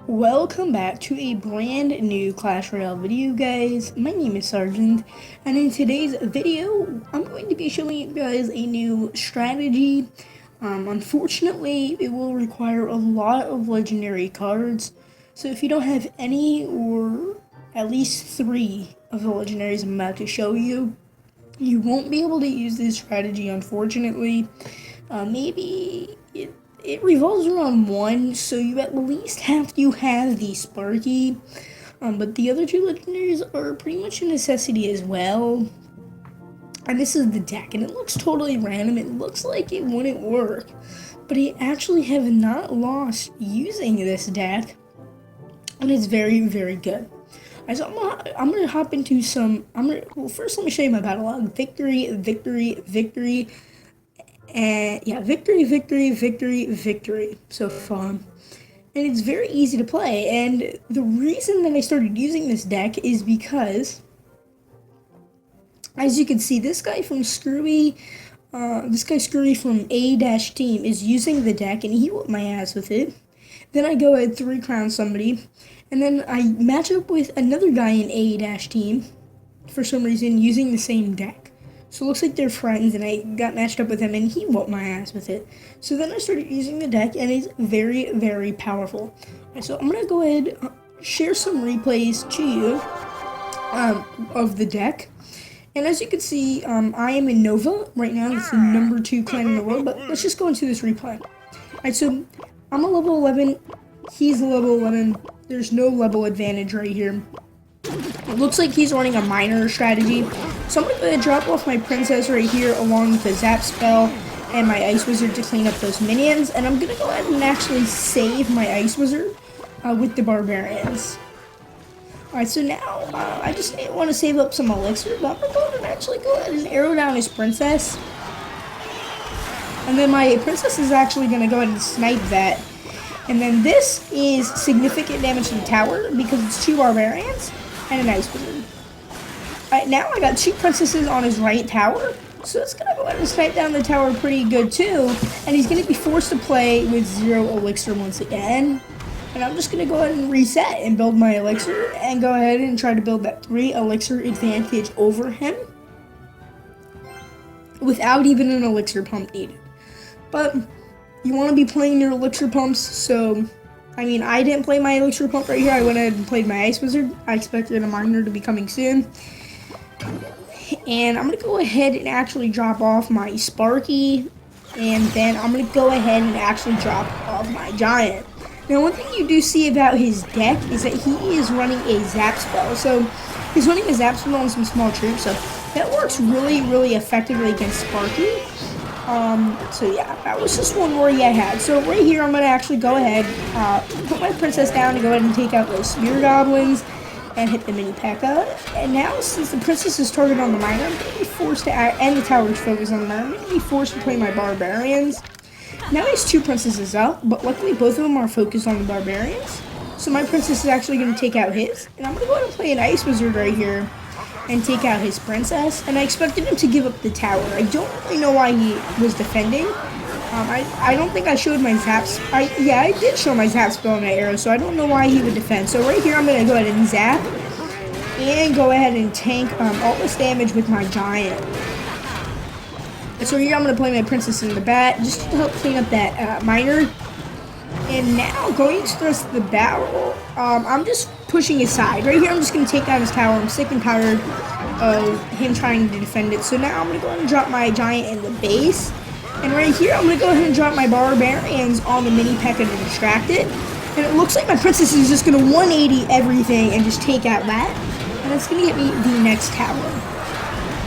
Welcome back to a brand new Clash Royale video, guys. My name is Sergeant, and in today's video, I'm going to be showing you guys a new strategy. Unfortunately, it will require a lot of legendary cards, so if you don't have any or at least 3 of the legendaries I'm about to show you, you won't be able to use this strategy, unfortunately. Maybe it revolves around 1, so you at least have to have the Sparky. But the other 2 legendaries are pretty much a necessity as well. And this is the deck, and it looks totally random. It looks like it wouldn't work, but I actually have not lost using this deck, and it's very, very good. So I'm gonna hop into some. Well, first let me show you my battle log. Victory, victory, victory, and yeah, victory, victory, victory, victory. So fun. And it's very easy to play. And the reason that I started using this deck is because, as you can see, this guy Screwy from A-Team is using the deck, and he whooped my ass with it. Then I go ahead 3 crown somebody, and then I match up with another guy in A-Team, for some reason, using the same deck. So it looks like they're friends, and I got matched up with him, and he whooped my ass with it. So then I started using the deck, and it's very, very powerful. So I'm going to go ahead share some replays to you of the deck. And as you can see, I am in Nova right now. It's the number 2 clan in the world, but let's just go into this replay. Alright, so I'm a level 11, he's a level 11, there's no level advantage right here. It looks like he's running a minor strategy, so I'm going to drop off my princess right here along with the zap spell and my ice wizard to clean up those minions, and I'm going to go ahead and actually save my ice wizard with the barbarians. Alright, so now I just want to save up some elixir, but I'm going to go ahead and actually go ahead and arrow down his princess. And then my princess is actually going to go ahead and snipe that. And then this is significant damage to the tower because it's 2 barbarians and an ice wizard. Alright, now I got 2 princesses on his right tower. So it's going to go ahead and snipe down the tower pretty good too. And he's going to be forced to play with 0 elixir once again. And I'm just going to go ahead and reset and build my elixir and go ahead and try to build that 3 elixir advantage over him without even an elixir pump needed. But you want to be playing your elixir pumps, so I mean, I didn't play my elixir pump right here. I went ahead and played my ice wizard. I expected a minor to be coming soon. And I'm going to go ahead and actually drop off my Sparky, and then I'm going to go ahead and actually drop off my giant. Now, one thing you do see about his deck is that he is running a zap spell. So he's running a zap spell on some small troops, so that works really, really effectively against Sparky. So yeah, that was just one worry I had. So right here, I'm going to actually go ahead, put my princess down and go ahead and take out those spear goblins and hit the mini P.E.K.K.A. And now, since the princess is targeted on the minor, I'm going to be forced to and the tower is focused on the minor, I'm going to be forced to play my barbarians. Now he has 2 princesses out, but luckily both of them are focused on the barbarians. So my princess is actually going to take out his, and I'm going to go ahead and play an ice wizard right here and take out his princess. And I expected him to give up the tower. I don't really know why he was defending. I don't think I showed my zaps. Yeah, I did show my zap spell and my arrow, so I don't know why he would defend. So right here, I'm going to go ahead and zap and go ahead and tank all this damage with my giant. So here I'm going to play my princess in the bat just to help clean up that minor. And now going to the rest of the battle, I'm just pushing aside. Right here I'm just going to take down his tower. I'm sick and tired of him trying to defend it. So now I'm going to go ahead and drop my giant in the base. And right here I'm going to go ahead and drop my barbarians on the mini P.E.K.K.A. to distract it. And it looks like my princess is just going to 180 everything and just take out that. And it's going to get me the next tower.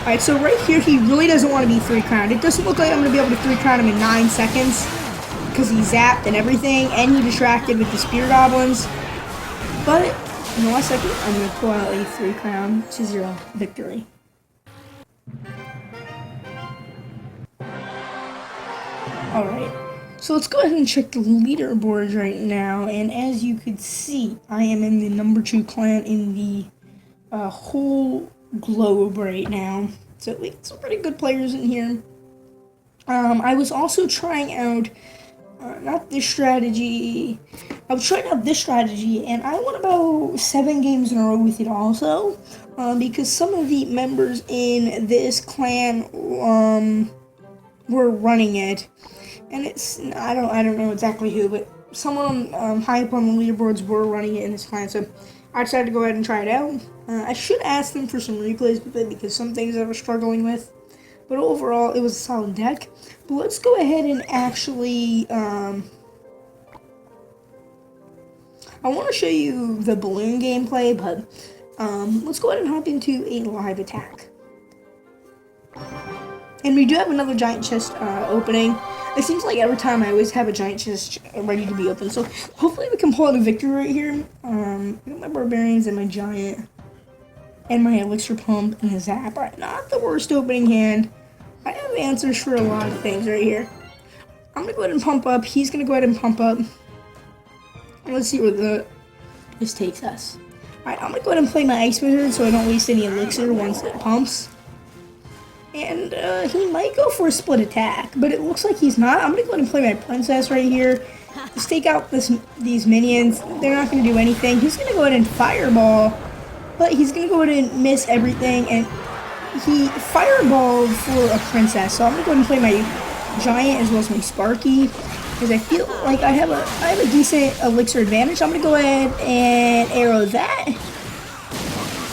Alright, so right here, he really doesn't want to be 3 crowned. It doesn't look like I'm going to be able to 3 crown him in 9 seconds because he zapped and everything, and he distracted with the spear goblins. But in the last second, I'm going to pull out a 3 crown to 0 victory. Alright, so let's go ahead and check the leaderboards right now, and as you could see, I am in the number 2 clan in the whole globe right now. So we got some pretty good players in here. I was also trying out not this strategy. I was trying out this strategy, and I won about 7 games in a row with it also, because some of the members in this clan were running it, and I don't know exactly who, but someone high up on the leaderboards were running it in this clan, so I decided to go ahead and try it out. I should ask them for some replays with it because some things I was struggling with. But overall, it was a solid deck. But let's go ahead and actually, I want to show you the balloon gameplay, but let's go ahead and hop into a live attack. And we do have another giant chest opening. It seems like every time I always have a giant chest ready to be opened. So hopefully we can pull out a victory right here. I got my barbarians and my giant. And my elixir pump and a zap. Right, not the worst opening hand. I have answers for a lot of things right here. I'm gonna go ahead and pump up. He's gonna go ahead and pump up. And let's see where this takes us. Alright, I'm gonna go ahead and play my ice wizard so I don't waste any elixir once it pumps. And he might go for a split attack, but it looks like he's not. I'm gonna go ahead and play my princess right here. Just take out these minions. They're not gonna do anything. He's gonna go ahead and fireball. But he's going to go ahead and miss everything, and he fireballed for a princess. So I'm going to go ahead and play my giant as well as my Sparky, because I feel like I have a decent elixir advantage. I'm going to go ahead and arrow that.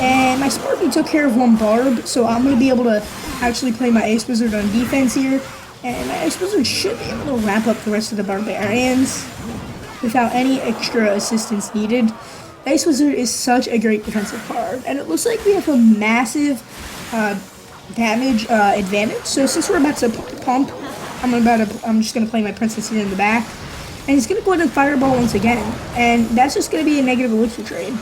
And my Sparky took care of one barb, so I'm going to be able to actually play my Ice Wizard on defense here. And my Ice Wizard should be able to wrap up the rest of the barbarians without any extra assistance needed. Ice Wizard is such a great defensive card, and it looks like we have a massive damage advantage. So since we're about to pump, I'm just gonna play my princess here in the back, and he's gonna go ahead and fireball once again, and that's just gonna be a negative elixir trade.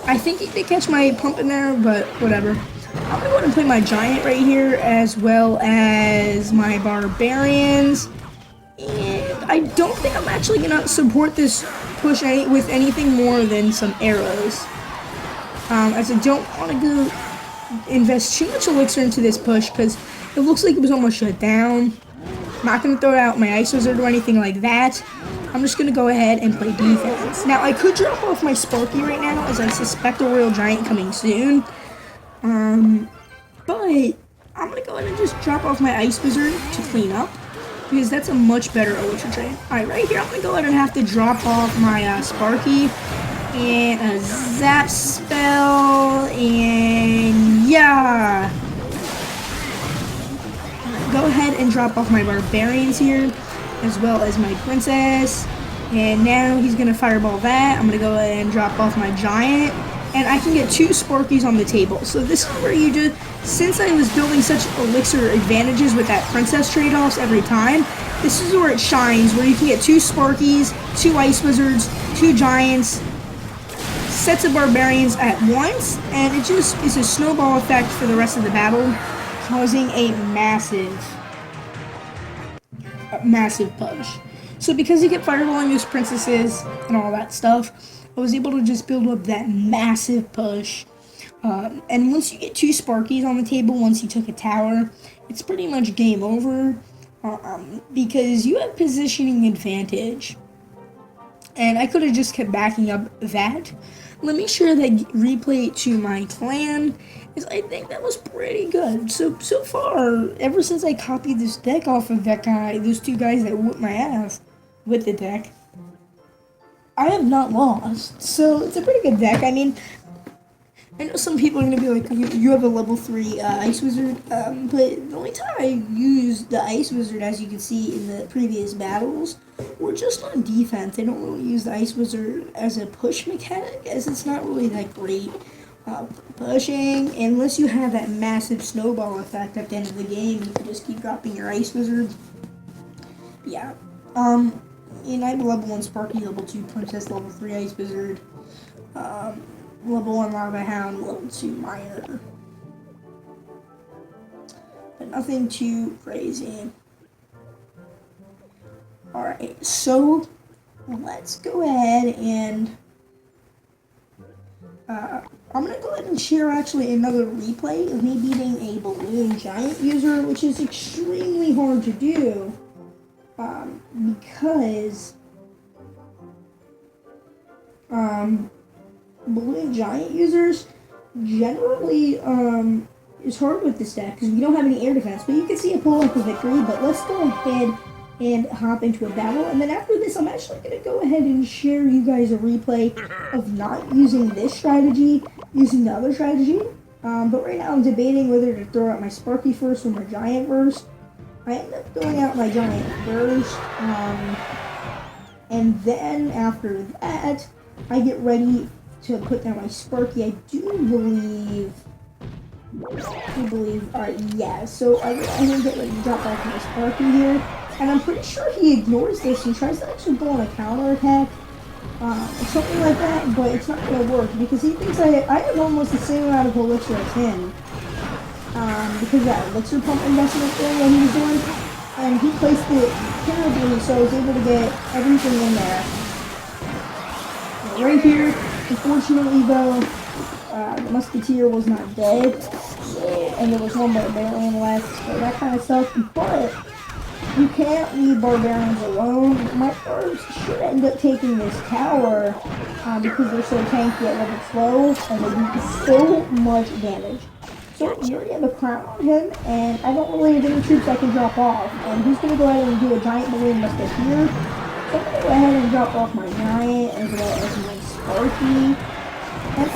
I think he did catch my pump in there, but whatever. I'm gonna go ahead and play my giant right here as well as my barbarians. And I don't think I'm actually going to support this push with anything more than some arrows. As I don't want to go invest too much elixir into this push because it looks like it was almost shut down. I'm not going to throw out my Ice Wizard or anything like that. I'm just going to go ahead and play defense. Now, I could drop off my Sparky right now as I suspect a Royal Giant coming soon. But I'm going to go ahead and just drop off my Ice Wizard to clean up, because that's a much better elixir trade. Alright, right here, I'm going to go ahead and have to drop off my Sparky and a zap spell, and yeah. Go ahead and drop off my barbarians here, as well as my princess. And now he's going to fireball that. I'm going to go ahead and drop off my giant. And I can get 2 Sparkies on the table. So this is where you just, since I was building such elixir advantages with that princess trade-offs every time, this is where it shines, where you can get 2 Sparkies, 2 Ice Wizards, 2 Giants, sets of Barbarians at once, and it just is a snowball effect for the rest of the battle, causing a massive push. So because you get fireballing those princesses and all that stuff, I was able to just build up that massive push. And once you get 2 Sparkies on the table, once you took a tower, it's pretty much game over. Because you have positioning advantage. And I could have just kept backing up that. Let me share that replay to my clan, because I think that was pretty good. So far, ever since I copied this deck off of that guy, those 2 guys that whooped my ass with the deck, I have not lost. So it's a pretty good deck. I mean, I know some people are going to be like, you have a level 3 Ice Wizard, but the only time I used the Ice Wizard, as you can see in the previous battles, were just on defense. I don't really use the Ice Wizard as a push mechanic, as it's not really that great pushing, unless you have that massive snowball effect at the end of the game. You can just keep dropping your Ice Wizard. Yeah. And I have a level 1 Sparky, level 2 Princess, level 3 Ice Wizard, level 1 Lava Hound, level 2 Miner. But nothing too crazy. Alright, so let's go ahead and I'm going to go ahead and share actually another replay of me beating a balloon giant user, which is extremely hard to do. because Balloon Giant users generally is hard with this deck because we don't have any air defense. But you can see a pull up a victory. But let's go ahead and hop into a battle. And then after this, I'm actually going to go ahead and share you guys a replay of not using this strategy, using the other strategy. But right now I'm debating whether to throw out my Sparky first or my Giant first. I end up throwing out my Giant first. And then after that, I get ready to put down my Sparky. I do believe, alright, yeah, so I'm going to get ready to drop off my Sparky here. And I'm pretty sure he ignores this and tries to actually go on a counter attack. Or something like that, but it's not going to work because he thinks I have almost the same amount of elixir as him. Because of that elixir pump investment thing that he was doing. And he placed it terribly, so I was able to get everything in there. Right here, unfortunately though, the musketeer was not dead, and there was one barbarian left, so that kind of sucked. But you can't leave barbarians alone. My birds should end up taking this tower because they're so tanky at level 12, and they do so much damage. So you already have a crown on him, and I don't really have any troops I can drop off. And he's going to go ahead and do a giant balloon musketeer. So I'm going to go ahead and drop off my giant as well as my Sparky. And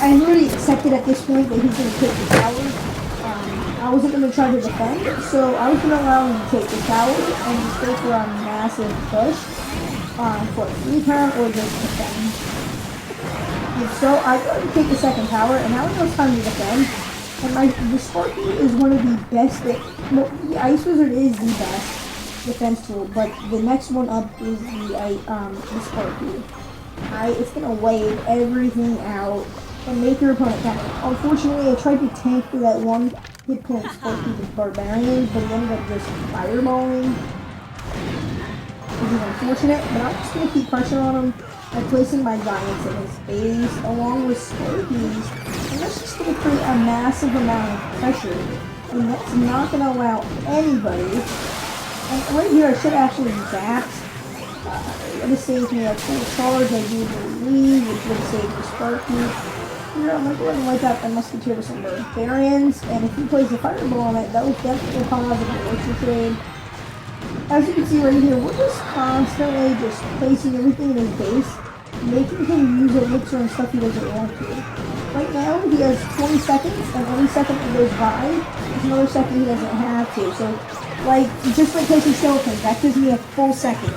I already accepted at this point that he's going to take the tower. I wasn't going to try to defend, so I was going to allow him to take the tower and just go for a massive push for a 3-pound or just defend. And so I go to take the second tower, and now it's time to defend. And the Sparky is one of the best, well, the Ice Wizard is the best defense tool, but the next one up is the Sparky. It's going to wave everything out and make your opponent counter. Unfortunately, I tried to tank for that one hit point Sparky with Barbarians, but he ended up just fireballing. Which is unfortunate, but I'm just going to keep pressure on him by placing my Giants in his face along with Sparkies. And that's just going to create a massive amount of pressure. And that's not going to allow anybody. And right here, I should actually zapped. It would have saved me a full charge, I do believe, which would have saved the Sparky. Here, I'm going to go ahead and wipe out the musketeer with some barbarians, and if he plays a fireball on it, that will definitely cause an elixir trade. As you can see right here, we're just constantly just placing everything in his base, making him use elixir and stuff he doesn't want to. Right now, he has 20 seconds, and every second that goes by, there's another second he doesn't have to. So, like, just like placing skeletons, that gives me a full second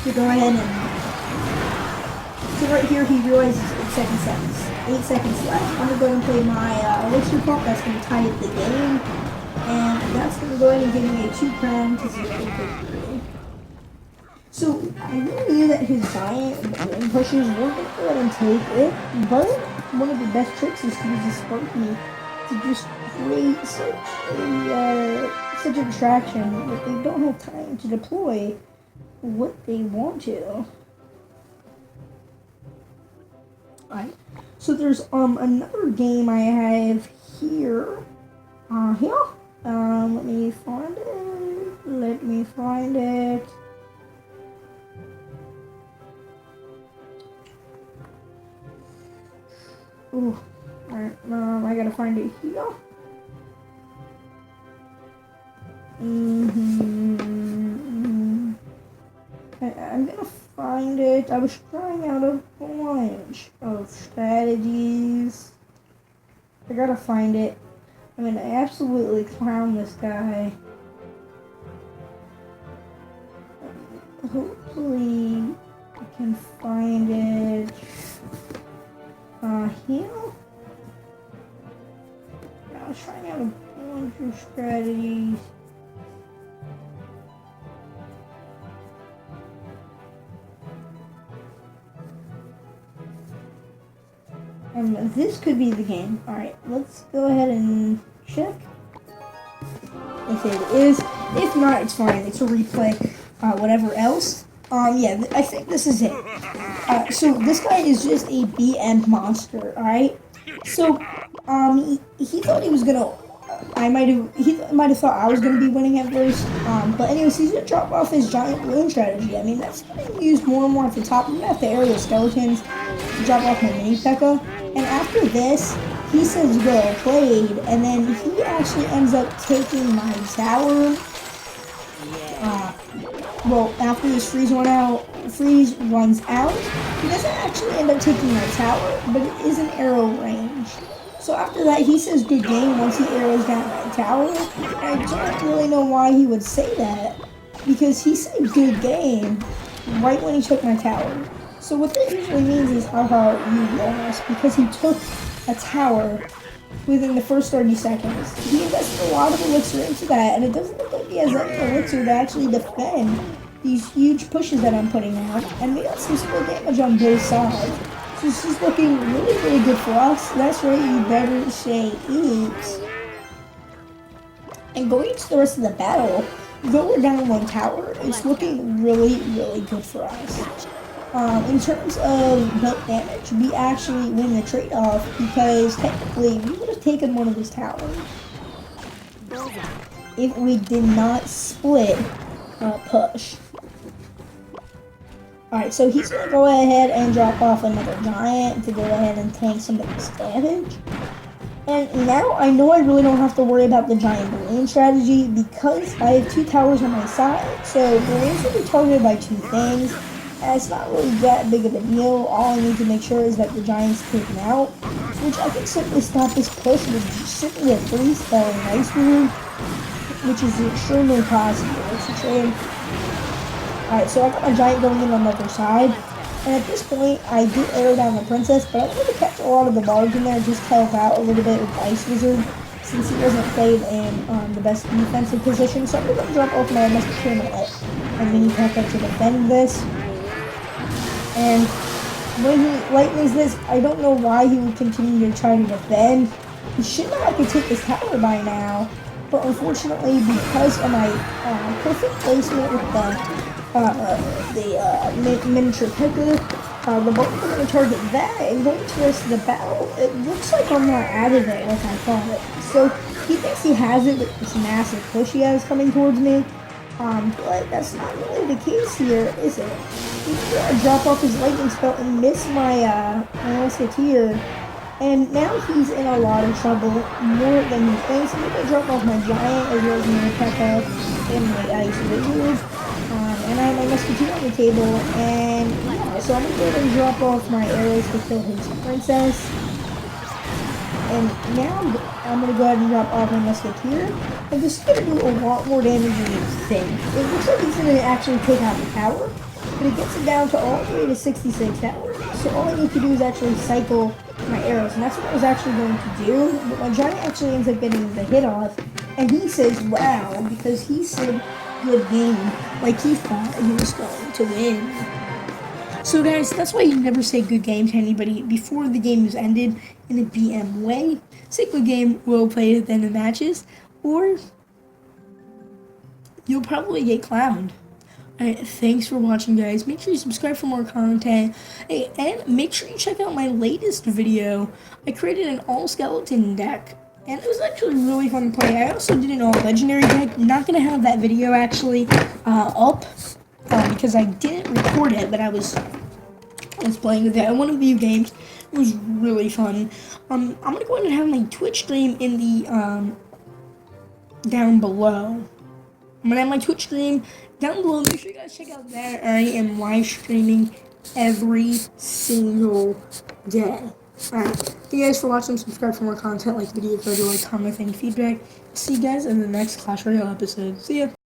to go ahead and... So right here, he realizes it's 7 seconds. 8 seconds left. I'm going to go ahead and play my elixir pump. That's going to tie up the game. And that's going to go ahead and give me a 2-crown to 0 victory. So I really knew that his giant balloon pushes were going to go ahead and take it. But one of the best tricks is to use the Sparky to just create such a distraction that they don't have time to deploy what they want to. Alright. So there's another game I have here. Let me find it. Ooh. Alright, I gotta find it here. I'm gonna find it. I was trying out a bunch of strategies. I gotta find it. I'm gonna absolutely clown this guy. Hopefully I can find it. Here. I was trying out a bunch of strategies. This could be the game. Alright, let's go ahead and check. If it is. If not, it's fine. It's a replay. Whatever else. Yeah, I think this is it. So this guy is just a BM monster, alright? So, he thought he was gonna he might have thought I was gonna be winning at first. But anyways, he's gonna drop off his giant balloon strategy. I mean, that's getting used more and more at the top. I'm gonna have to aerial skeletons to drop off my mini P.E.K.K.A. And after this, he says well played, and then he actually ends up taking my tower. Well, after this freeze runs out, he doesn't actually end up taking my tower, but it is an arrow range. So after that, he says good game once he arrows down my tower. And I don't really know why he would say that, because he said good game right when he took my tower. So what that usually means is, haha, you lost, because he took a tower within the first 30 seconds. He invested a lot of elixir into that, and it doesn't look like he has any elixir to actually defend these huge pushes that I'm putting out. And we got some split damage on both sides. So this is looking really, really good for us. That's right, you better say oops. And going into the rest of the battle, though we're down one tower, it's looking really, really good for us. In terms of belt damage, we actually win the trade-off because technically we would have taken one of his towers if we did not split push. Alright, so he's going to go ahead and drop off another giant to go ahead and tank some of this damage. And now I know I really don't have to worry about the giant balloon strategy because I have two towers on my side. So balloons will be targeted by two things. And it's not really that big of a deal. All I need to make sure is that the giant's taken out, which I can simply stop this push with simply a freeze-spell and ice room, which is extremely possible. It's a trade. Alright, so I got my giant going in on the other side, and at this point, I do arrow down the princess, but I'm going to catch a lot of the barbs in there just to help out a little bit with Ice Wizard, since he wasn't played in the best defensive position. So I'm going to drop off my musketeer and mini P.E.K.K.A. to defend this. And when he lightnings this, I don't know why he would continue to try to defend. He should know I could take this tower by now, but unfortunately, because of my perfect placement with the miniature P.E.K.K.A, the button are going to target that, and going to the rest of the battle, it looks like I'm not out of it like I thought. So he thinks he has it with this massive push he has coming towards me. But that's not really the case here, is it? He's gonna drop off his lightning spell and miss my musketeer, and now he's in a lot of trouble, more than he thinks. I'm gonna drop off my giant as well as my P.E.K.K.A and my ice wizard, and I have my musketeer on the table, and yeah, so I'm gonna go ahead and drop off my arrows to kill his princess. And now I'm going to go ahead and drop off my musketeer. And this is going to do a lot more damage than you think. It looks like he's going to actually take out the tower, but it gets it down to all the way to 66 towers. So all I need to do is actually cycle my arrows, and that's what I was actually going to do. But my giant actually ends up getting the hit off, and he says, wow, because he said good game, like he thought he was going to win. So guys, that's why you never say good game to anybody before the game is ended in a BM way. Say good game, well played at the end of matches, or you'll probably get clowned. Alright, thanks for watching, guys. Make sure you subscribe for more content. Hey, and make sure you check out my latest video. I created an all-skeleton deck, and it was actually really fun to play. I also did an all-legendary deck. Not going to have that video actually up. Because I didn't record it, but I was playing with it. I want to view games. It was really fun. I'm gonna go ahead and have my Twitch stream in the down below. I'm gonna have my Twitch stream down below. Make sure you guys check out that. I am live streaming every single day. Alright, thank you guys for watching. Subscribe for more content. Like the video if you like, comment with any feedback. See you guys in the next Clash Royale episode. See ya.